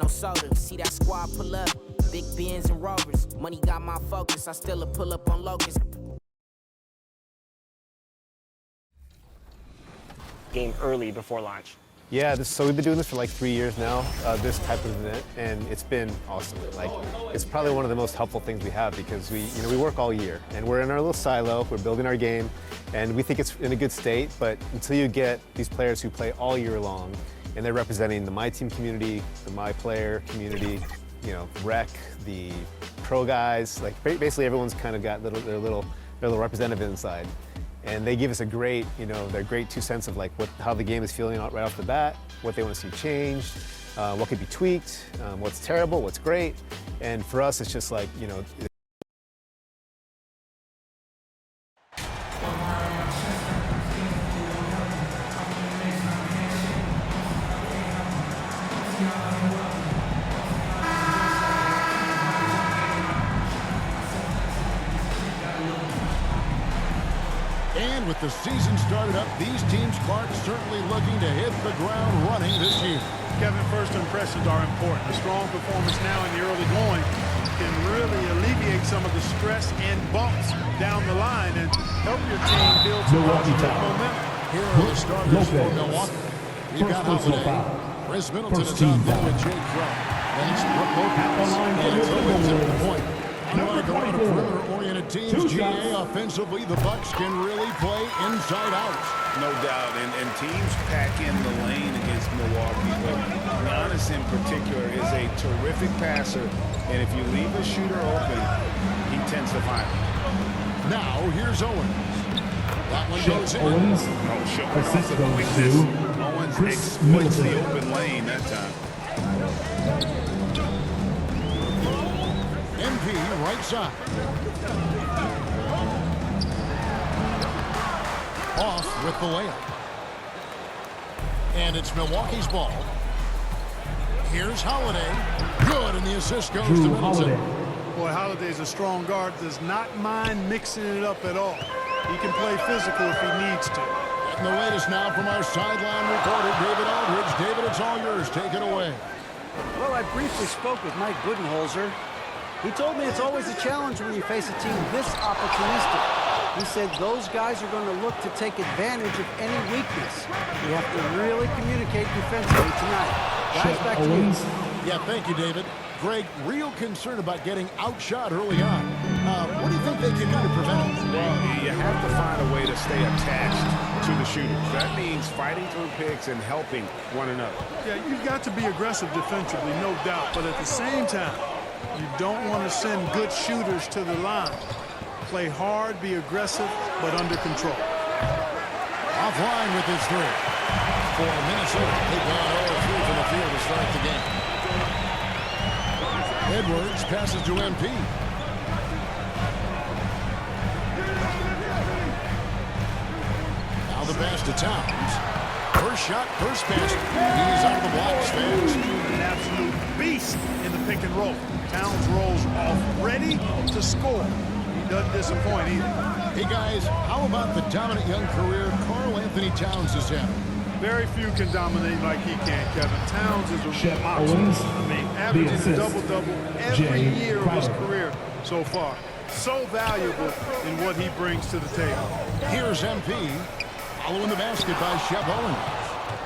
no soda. See that squad pull up, big Benz and Rovers. Money got my focus, I still a pull up on Locust. Game early before launch. Yeah, so we've been doing this for like 3 years now, this type of event, and it's been awesome. Like, it's probably one of the most helpful things we have because we work all year, and we're in our little silo, we're building our game, and we think it's in a good state, but until you get these players who play all year long, and they're representing the My Team community, the My Player community, rec, the pro guys, like basically everyone's kind of got their little representative inside. And they give us a great, their great 2 cents of like how the game is feeling right off the bat, what they want to see changed, what could be tweaked, what's terrible, what's great. And for us, it's just like, And with the season started up, these teams, Clark, certainly looking to hit the ground running this year. Kevin, first impressions are important. A strong performance now in the early going can really alleviate some of the stress and bumps down the line and help your team build some momentum. Here are the starters for Milwaukee. You've got Holiday, Chris Middleton is out there with Jake Crow. Then it's Brook Lopez and Owens at the point. Unlike a lot of perimeter-oriented teams, GA offensively, the Bucks can really play inside out. No doubt, and teams pack in the lane against Milwaukee, but Giannis in particular is a terrific passer, and if you leave a shooter open, he tends to find it. Now, here's Owens. That one goes in. Owens. Assist goes to Owens exploits the open lane that time. MP right side. Off with the layup. And it's Milwaukee's ball. Here's Holiday. Good, and the assist goes to Middleton. Boy, Holiday's a strong guard, does not mind mixing it up at all. He can play physical if he needs to. And the latest now from our sideline reporter, David Aldridge. David, it's all yours. Take it away. Well, I briefly spoke with Mike Budenholzer. He told me it's always a challenge when you face a team this opportunistic. He said those guys are going to look to take advantage of any weakness. We have to really communicate defensively tonight. Guys, back to you. Yeah, thank you, David. Greg, real concern about getting outshot early on. What do you think they can do to prevent it? Well, you have to find a way to stay attached to the shooters. That means fighting through picks and helping one another. Yeah, you've got to be aggressive defensively, no doubt. But at the same time, you don't want to send good shooters to the line. Play hard, be aggressive, but under control. Offline with his three. For Minnesota, they've gone 0-3 from the field to start the game. Edwards passes to MP. Now the pass to Towns. First shot, first pass. He's out of the blocks, fans. An absolute beast in the pick and roll. Towns rolls off, ready to score. He doesn't disappoint either. Hey, guys, how about the dominant young career Karl Anthony Towns has had? Very few can dominate like he can, Kevin. Towns is a monster. I mean, averaging a double-double every year of his career so far. So valuable in what he brings to the table. Here's MP, following the basket by Shep Owens.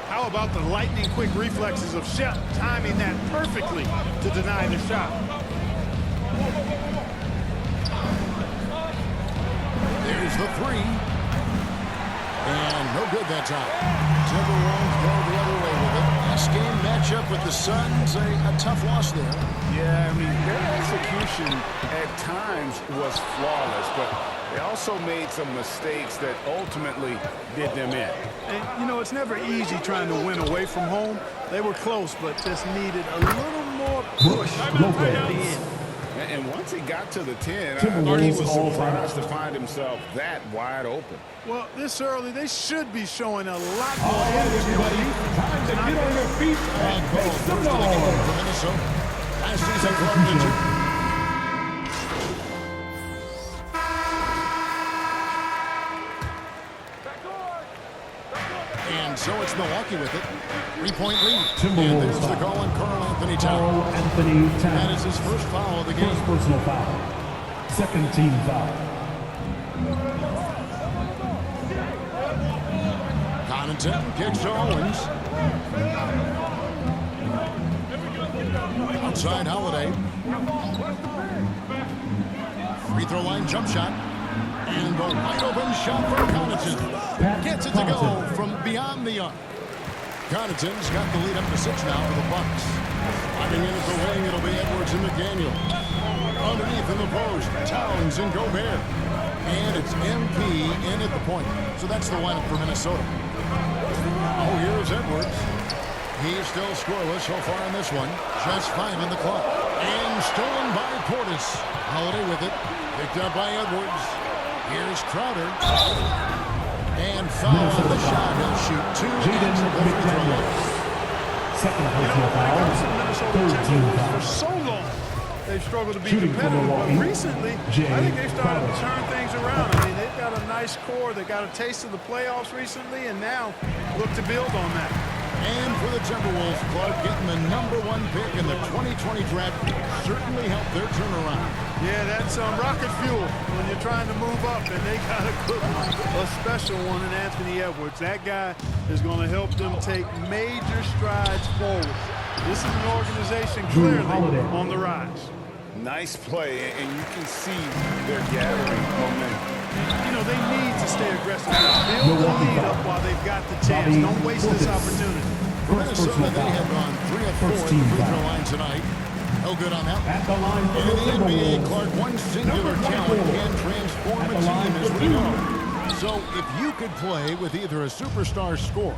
How about the lightning-quick reflexes of Shep, timing that perfectly to deny the shot. There's the three. And no good that time. Timberwolves go the other way with it. Last game matchup with the Suns, a tough loss there. Yeah, I mean, their execution at times was flawless, but they also made some mistakes that ultimately did them in. And, it's never easy trying to win away from home. They were close, but just needed a little more push at the end. And once he got to the 10, I thought he was surprised to find himself that wide open. Well, this early, they should be showing a lot more energy on defense. Time to get on your feet and make some noise. Last season, Clark And so it's Milwaukee with it. 3-point lead. Timberwolves And there's the foul. call on Karl-Anthony Towns. Karl-Anthony Towns. That is his first foul of the game. First personal foul. Second team foul. Connaughton kicks to Owens. Outside Holiday. Free throw line jump shot. And the wide open shot for Connaughton. Gets it to go from beyond the arc. Connaughton's got the lead up to 6 now for the Bucks. Finding in at the wing, it'll be Edwards and McDaniel. Underneath in the post, Towns and Gobert. And it's MP in at the point. So that's the lineup for Minnesota. Oh, here's Edwards. He's still scoreless so far in this one. Just 5 in the clock. And stolen by Portis. Holiday with it. Picked up by Edwards. Here's Crowder. And foul on the shot. He'll shoot 2 Jaden into the free throw line. Second You know, personal when it comes to foul. Minnesota Third team Timberwolves, for foul. so long, they've struggled to be Shooting for competitive. But Milwaukee, recently, Jay I think they've started to Crowder. turn things around. I mean, they've got a nice core. They got a taste of the playoffs recently, and now look to build on that. And for the Timberwolves, Clark getting the #1 pick in the 2020 draft certainly helped their turnaround. Yeah, that's rocket fuel when you're trying to move up, and they got a good one, a special one in Anthony Edwards. That guy is going to help them take major strides forward. This is an organization Drew clearly Holiday. on the rise. Nice play, and you can see they're gathering momentum. You know, they need to stay aggressive. Build the lead up while they've got the chance. Don't waste this opportunity. For Minnesota, they have gone 3 of 4 at the free throw line tonight. No good on that one. At the line for In the the NBA, Timberwolves. Clark, one singular talent can transform a team as we know. So if you could play with either a superstar scorer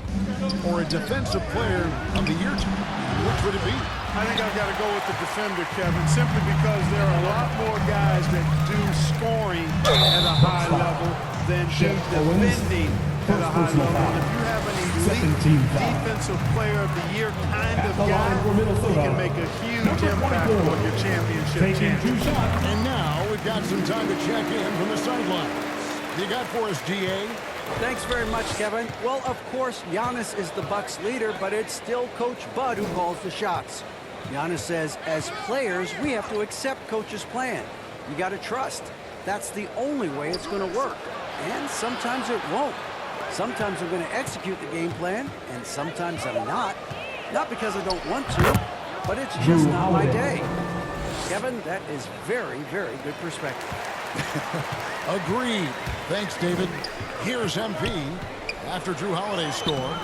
or a defensive player of the year team, which would it be? I think I've got to go with the defender, Kevin, simply because there are a lot more guys that do scoring at a high level than do defending at a high level. And if you have an elite defensive player of the year kind of guy, he can make a huge impact on your championship Taking 2 chance. shots. And now we've got some time to check in from the sidelines. You got for us, DA? Thanks very much, Kevin. Well, of course, Giannis is the Bucks leader, but it's still Coach Bud who calls the shots. Giannis says, as players, we have to accept Coach's plan. You got to trust. That's the only way it's going to work. And sometimes it won't. Sometimes I'm going to execute the game plan, and sometimes I'm not. Not because I don't want to, but it's just not my day. Kevin, that is very, very good perspective. Agreed. Thanks, David. Here's MP after Drew Holiday's score.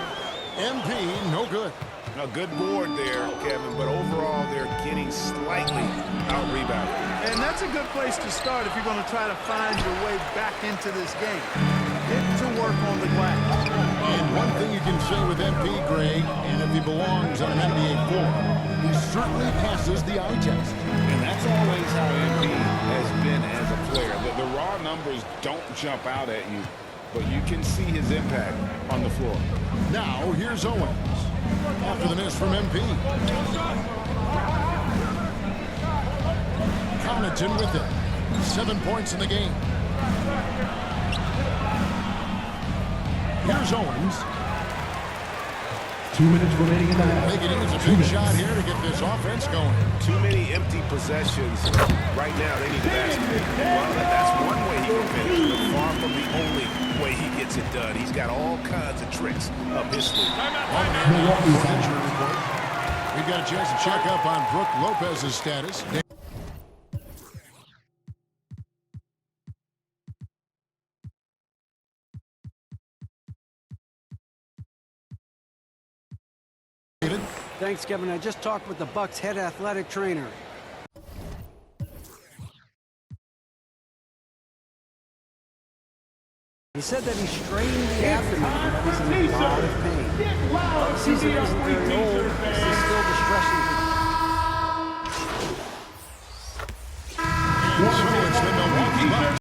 MP, no good. A good board there, Kevin, but overall they're getting slightly out-rebounded. And that's a good place to start if you're going to try to find your way back into this game. Get to work on the glass. And one thing you can say with MP, Greg, and if he belongs on an NBA floor, he certainly passes the eye test. And that's always how MP has been as a player. The raw numbers don't jump out at you, but you can see his impact on the floor. Now, here's Owens. After the miss from MP. Connaughton with it. 7 points in the game. Here's Owens. 2 minutes remaining in the half. Think he needs a big shot here to get this offense going. Too many empty possessions. Right now, they need a basket. Well, that's one way he can finish, but far from the only way he gets it done. He's got all kinds of tricks up his sleeve. Injury report. We've got a chance to check up on Brook Lopez's status. David? Thanks, Kevin. I just talked with the Bucks head athletic trainer. He said that he strained the abdomen and that he's in a lot of pain. The season isn't very old,